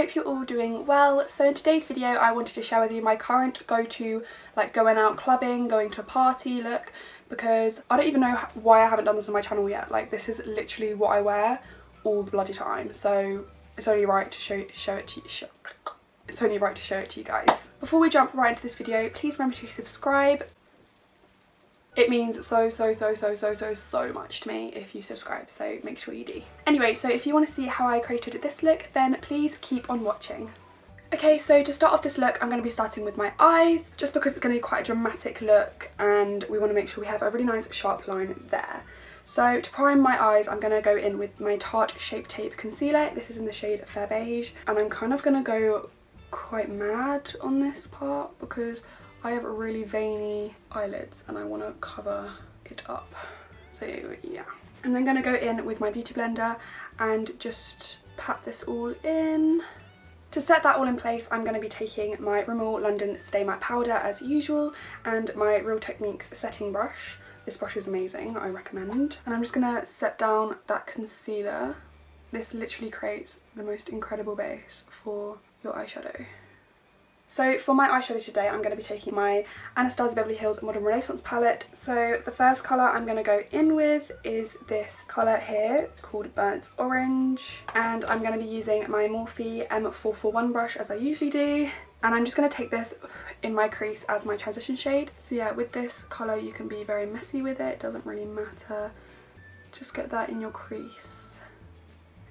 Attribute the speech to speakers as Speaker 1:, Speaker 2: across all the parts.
Speaker 1: hope you're all doing well. So in today's video I wanted to share with you my current go-to, like going out clubbing, going to a party look, because I don't even know why I haven't done this on my channel yet. Like, this is literally what I wear all the bloody time, so it's only right to show it to you. It's only right to show it to you guys. Before we jump right into this video, please remember to subscribe. It means so much to me if you subscribe, so make sure you do. Anyway, so if you want to see how I created this look, then please keep on watching. Okay, so to start off this look, I'm going to be starting with my eyes, just because it's going to be quite a dramatic look and we want to make sure we have a really nice sharp line there. So to prime my eyes, I'm going to go in with my Tarte Shape Tape Concealer. This is in the shade Fair Beige, and I'm kind of going to go quite mad on this part because I have really veiny eyelids and I want to cover it up. So yeah. I'm then going to go in with my beauty blender and just pat this all in. To set that all in place, I'm going to be taking my Rimmel London Stay Matte Powder as usual and my Real Techniques setting brush. This brush is amazing, I recommend. And I'm just going to set down that concealer. This literally creates the most incredible base for your eyeshadow. So for my eyeshadow today, I'm going to be taking my Anastasia Beverly Hills Modern Renaissance palette. So the first colour I'm going to go in with is this colour here. It's called Burnt Orange. And I'm going to be using my Morphe M441 brush as I usually do. And I'm just going to take this in my crease as my transition shade. So yeah, with this colour you can be very messy with it. It doesn't really matter. Just get that in your crease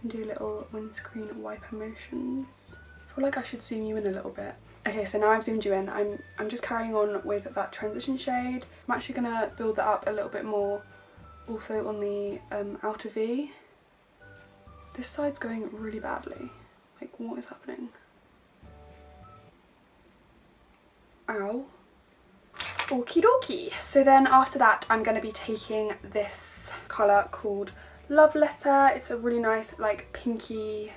Speaker 1: and do little windscreen wiper motions. I feel like I should zoom you in a little bit. Okay, so now I've zoomed you in, I'm just carrying on with that transition shade. I'm actually going to build that up a little bit more also on the outer V. This side's going really badly. Like, what is happening? Ow. Okie dokie. So then after that I'm going to be taking this colour called Love Letter. It's a really nice like pinky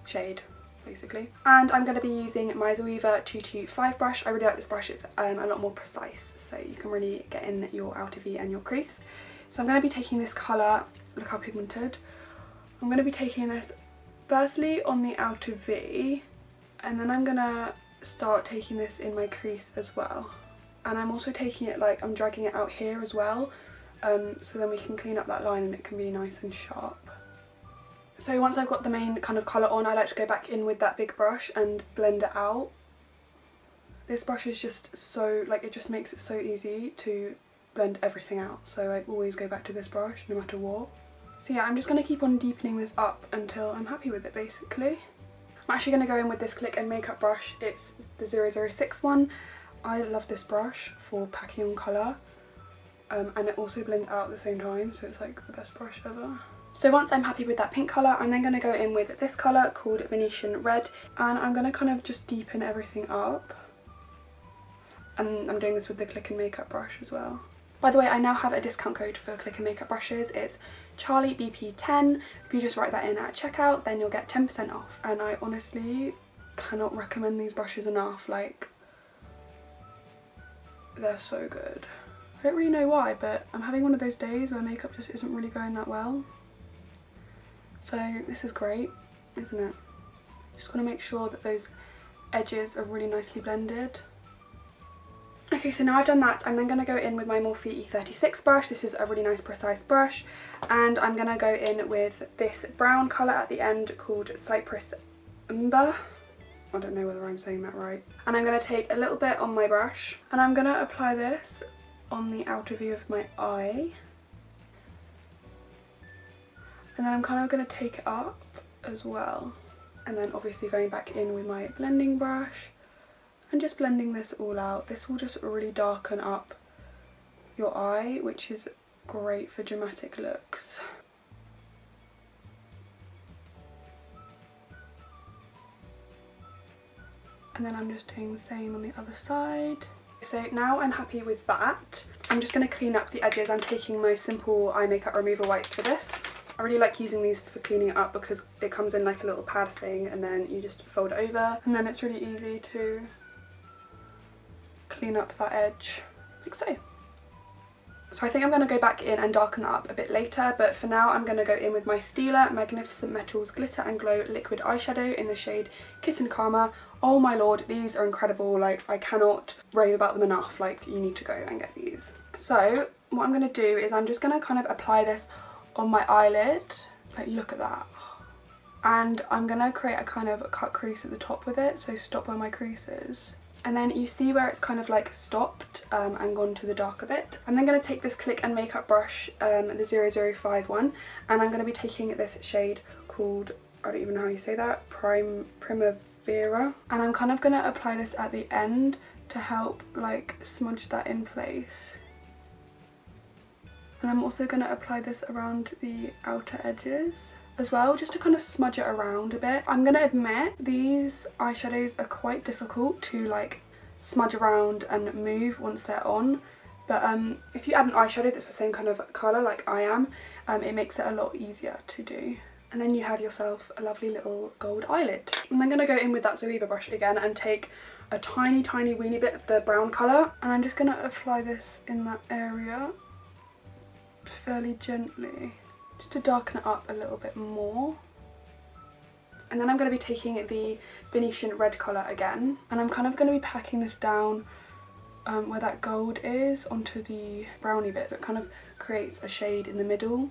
Speaker 1: shade, basically. And I'm going to be using my Zoeva 225 brush. I really like this brush, it's a lot more precise, so you can really get in your outer V and your crease. So I'm going to be taking this colour, look how pigmented. I'm going to be taking this firstly on the outer V, and then I'm going to start taking this in my crease as well. And I'm also taking it, like, I'm dragging it out here as well, so then we can clean up that line and it can be nice and sharp. So once I've got the main kind of colour on, I like to go back in with that big brush and blend it out. This brush is just so, like, it just makes it so easy to blend everything out. So I always go back to this brush no matter what. So yeah, I'm just going to keep on deepening this up until I'm happy with it, basically. I'm actually going to go in with this Click and Makeup brush. It's the 006 one. I love this brush for packing on colour. And it also blends out at the same time, so it's like the best brush ever. So once I'm happy with that pink colour, I'm then going to go in with this colour called Venetian Red, and I'm going to kind of just deepen everything up. And I'm doing this with the Click and Makeup brush as well. By the way, I now have a discount code for Click and Makeup brushes. It's CharlieBP10. If you just write that in at checkout, then you'll get 10% off. And I honestly cannot recommend these brushes enough. Like, they're so good. I don't really know why, but I'm having one of those days where makeup just isn't really going that well. So this is great, isn't it? Just want to make sure that those edges are really nicely blended. Okay, so now I've done that, I'm then going to go in with my Morphe E36 brush. This is a really nice precise brush, and I'm going to go in with this brown colour at the end called Cypress Umber. I don't know whether I'm saying that right. And I'm going to take a little bit on my brush and I'm going to apply this on the outer V of my eye. And then I'm kind of going to take it up as well. And then obviously going back in with my blending brush and just blending this all out. This will just really darken up your eye, which is great for dramatic looks. And then I'm just doing the same on the other side. So now I'm happy with that. I'm just going to clean up the edges. I'm taking my simple eye makeup remover wipes for this. I really like using these for cleaning it up because it comes in like a little pad thing and then you just fold it over and then it's really easy to clean up that edge, like so. So I think I'm going to go back in and darken that up a bit later, but for now I'm going to go in with my Stila Magnificent Metals Glitter and Glow Liquid Eyeshadow in the shade Kitten Karma. Oh my lord, these are incredible. Like, I cannot rave about them enough. Like, you need to go and get these. So what I'm going to do is I'm just going to kind of apply this on my eyelid. Like, look at that. And I'm going to create a kind of cut crease at the top with it, so stop where my crease is. And then you see where it's kind of like stopped and gone to the darker bit. I'm then going to take this Click and Makeup brush, the 005 one, and I'm going to be taking this shade called, I don't even know how you say that, Primavera. And I'm kind of going to apply this at the end to help like smudge that in place. And I'm also going to apply this around the outer edges as well, just to kind of smudge it around a bit. I'm gonna admit these eyeshadows are quite difficult to like smudge around and move once they're on, but if you add an eyeshadow that's the same kind of colour like I am, it makes it a lot easier to do. And then you have yourself a lovely little gold eyelid. I'm then gonna go in with that Zoeva brush again and take a tiny weeny bit of the brown colour, and I'm just gonna apply this in that area fairly gently, just to darken it up a little bit more. And then I'm going to be taking the Venetian red colour again, and I'm kind of going to be packing this down where that gold is onto the brownie bit. It kind of creates a shade in the middle.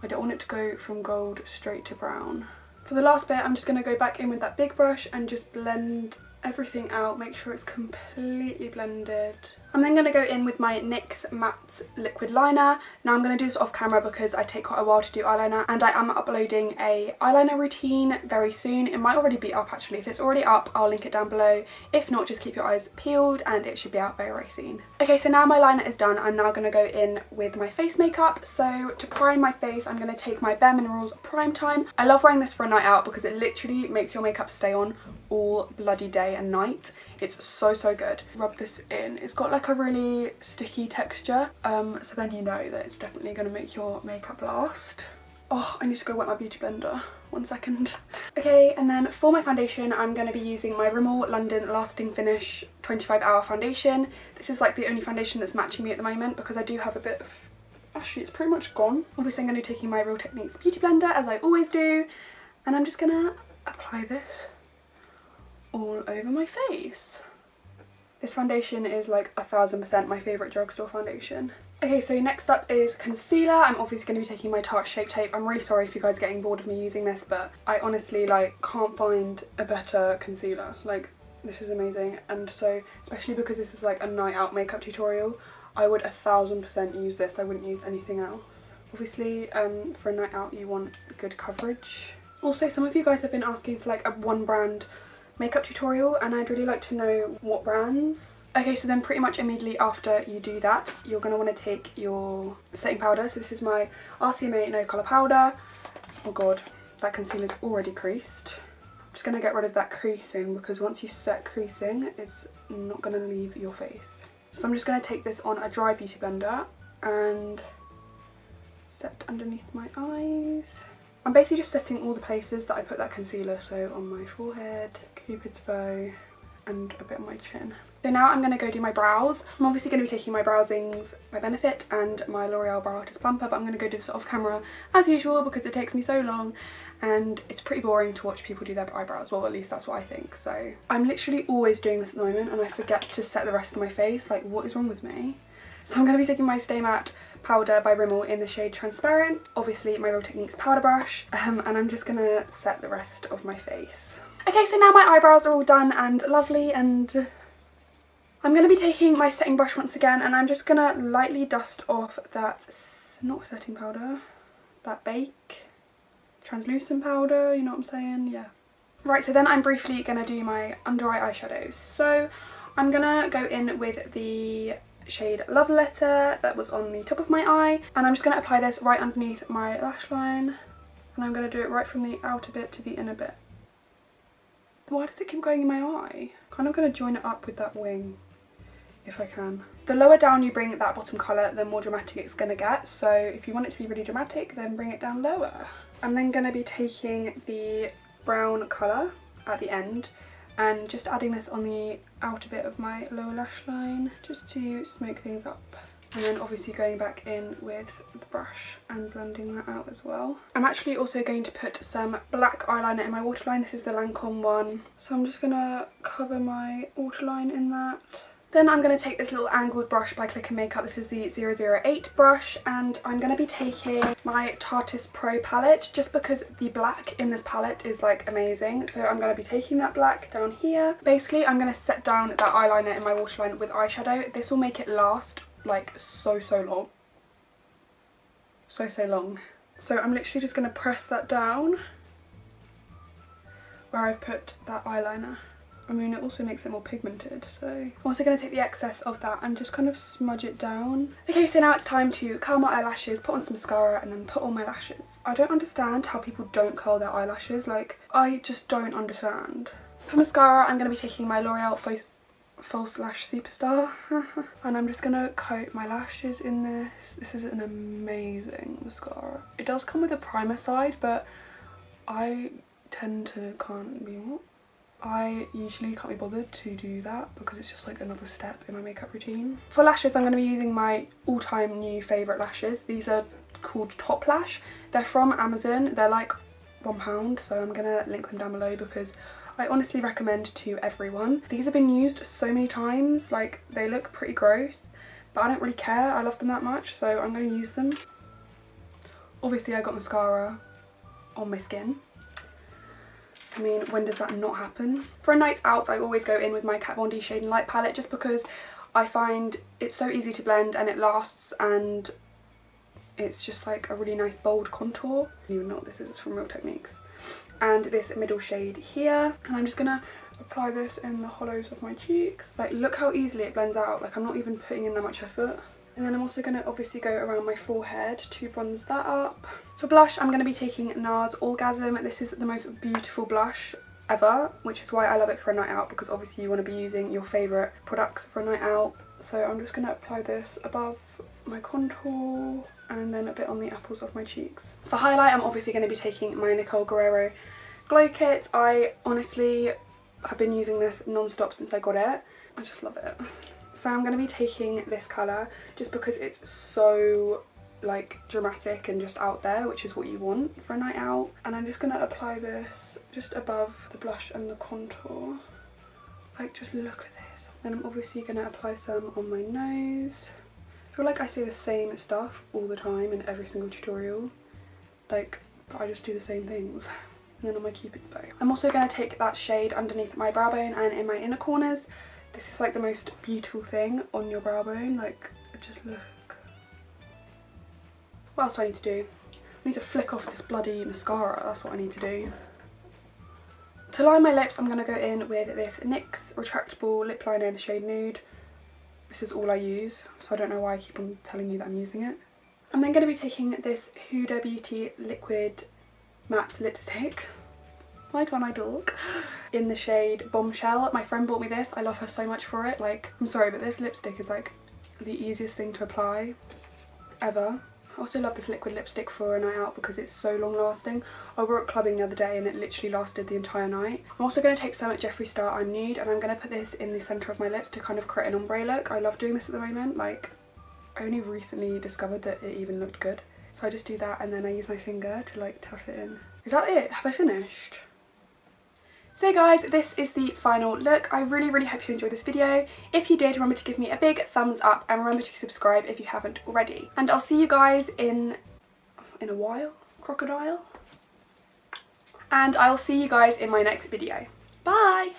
Speaker 1: I don't want it to go from gold straight to brown. For the last bit, I'm just going to go back in with that big brush and just blend everything out, make sure it's completely blended. I'm then going to go in with my NYX Matte Liquid Liner. Now I'm going to do this off camera because I take quite a while to do eyeliner, and I am uploading a eyeliner routine very soon. It might already be up actually. If it's already up, I'll link it down below. If not, just keep your eyes peeled and it should be out very soon. Okay, so now my liner is done, I'm now going to go in with my face makeup. So to prime my face, I'm going to take my Bare Minerals Prime Time. I love wearing this for a night out because it literally makes your makeup stay on all bloody day and night. It's so good. Rub this in. It's got like a really sticky texture, so then you know that it's definitely going to make your makeup last. Oh, I need to go wet my beauty blender. 1 second. Okay, and then for my foundation, I'm going to be using my Rimmel London Lasting Finish 25-hour foundation. This is like the only foundation that's matching me at the moment because I do have a bit of... Actually, it's pretty much gone. Obviously, I'm going to be taking my Real Techniques beauty blender as I always do, and I'm just going to apply this all over my face. This foundation is like 1000% my favourite drugstore foundation. Okay, so next up is concealer. I'm obviously going to be taking my Tarte Shape Tape. I'm really sorry if you guys are getting bored of me using this, but I honestly like can't find a better concealer. Like, this is amazing, and so especially because this is like a night out makeup tutorial, I would 1000% use this. I wouldn't use anything else. Obviously, for a night out you want good coverage. Also, some of you guys have been asking for like a one brand makeup tutorial, and I'd really like to know what brands. Okay, so then pretty much immediately after you do that, you're going to want to take your setting powder. So this is my RCMA No Colour Powder. Oh god, that concealer's already creased. I'm just going to get rid of that creasing because once you set creasing, it's not going to leave your face. So I'm just going to take this on a dry beauty blender and set underneath my eyes. I'm basically just setting all the places that I put that concealer, so on my forehead, Cupid's bow, and a bit on my chin. So now I'm going to go do my brows. I'm obviously going to be taking my Browsings by Benefit and my L'Oreal Brow Artist Plumper, but I'm going to go do this off camera as usual because it takes me so long and it's pretty boring to watch people do their eyebrows. Well, at least that's what I think. So I'm literally always doing this at the moment and I forget to set the rest of my face. Like, what is wrong with me? So I'm going to be taking my Stay Matte powder by Rimmel in the shade Transparent, obviously my Real Techniques powder brush, and I'm just going to set the rest of my face. Okay, so now my eyebrows are all done and lovely, and I'm going to be taking my setting brush once again, and I'm just going to lightly dust off that, not setting powder, that Bake translucent powder, you know what I'm saying? Yeah. Right, so then I'm briefly going to do my under eye eyeshadows. So I'm going to go in with the shade Love Letter that was on the top of my eye, and I'm just going to apply this right underneath my lash line, and I'm going to do it right from the outer bit to the inner bit. Why does it keep going in my eye? Kind of going to join it up with that wing if I can. The lower down you bring that bottom colour, the more dramatic it's going to get, so if you want it to be really dramatic, then bring it down lower. I'm then going to be taking the brown colour at the end and just adding this on the outer bit of my lower lash line just to smoke things up. And then obviously going back in with the brush and blending that out as well. I'm actually also going to put some black eyeliner in my waterline. This is the Lancome one. So I'm just going to cover my waterline in that. Then I'm going to take this little angled brush by Click & Makeup. This is the 008 brush, and I'm going to be taking my Tarte's Pro palette just because the black in this palette is like amazing. So I'm going to be taking that black down here. Basically, I'm going to set down that eyeliner in my waterline with eyeshadow. This will make it last like so long. So long. So I'm literally just going to press that down where I've put that eyeliner. I mean, it also makes it more pigmented, so I'm also going to take the excess of that and just kind of smudge it down. Okay, so now it's time to curl my eyelashes, put on some mascara, and then put on my lashes. I don't understand how people don't curl their eyelashes. Like, I just don't understand. For mascara, I'm going to be taking my L'Oreal False Lash Superstar and I'm just going to coat my lashes in this. This is an amazing mascara. It does come with a primer side, but I tend to I usually can't be bothered to do that because it's just like another step in my makeup routine. For lashes, I'm going to be using my all-time new favourite lashes. These are called Top Lash. They're from Amazon. They're like £1, so I'm going to link them down below because I honestly recommend to everyone. These have been used so many times, like they look pretty gross, but I don't really care. I love them that much, so I'm going to use them. Obviously, I got mascara on my skin. I mean, when does that not happen? For a night out, I always go in with my Kat Von D Shade and Light palette just because I find it's so easy to blend and it lasts, and it's just like a really nice bold contour. I don't even know what this is, it's from Real Techniques. And this middle shade here. And I'm just gonna apply this in the hollows of my cheeks. Like, look how easily it blends out. Like, I'm not even putting in that much effort. And then I'm also going to obviously go around my forehead to bronze that up. For blush, I'm going to be taking NARS Orgasm. This is the most beautiful blush ever, which is why I love it for a night out, because obviously you want to be using your favourite products for a night out. So I'm just going to apply this above my contour and then a bit on the apples of my cheeks. For highlight, I'm obviously going to be taking my Nicole Guerrero Glow Kit. I honestly have been using this non-stop since I got it. I just love it. So I'm going to be taking this colour just because it's so like dramatic and just out there, which is what you want for a night out. And I'm just going to apply this just above the blush and the contour. Like, just look at this. Then I'm obviously going to apply some on my nose. I feel like I say the same stuff all the time in every single tutorial. Like, but I just do the same things. And then on my Cupid's bow. I'm also going to take that shade underneath my brow bone and in my inner corners. This is like the most beautiful thing on your brow bone. Like, just look. What else do I need to do? I need to flick off this bloody mascara. That's what I need to do. To line my lips, I'm going to go in with this NYX retractable lip liner in the shade Nude. This is all I use, so I don't know why I keep on telling you that I'm using it. I'm then going to be taking this Huda Beauty liquid matte lipstick. Why can't I talk? In the shade Bombshell. My friend bought me this. I love her so much for it. Like, I'm sorry, but this lipstick is like the easiest thing to apply ever. I also love this liquid lipstick for a night out because it's so long lasting. I wore it clubbing the other day and it literally lasted the entire night. I'm also going to take some Jeffree Star I'm Nude and I'm going to put this in the centre of my lips to kind of create an ombre look. I love doing this at the moment. Like, I only recently discovered that it even looked good. So I just do that and then I use my finger to like tap it in. Is that it? Have I finished? So guys, this is the final look. I really hope you enjoyed this video. If you did, remember to give me a big thumbs up and remember to subscribe if you haven't already. And I'll see you guys in a while. Crocodile. And I'll see you guys in my next video. Bye!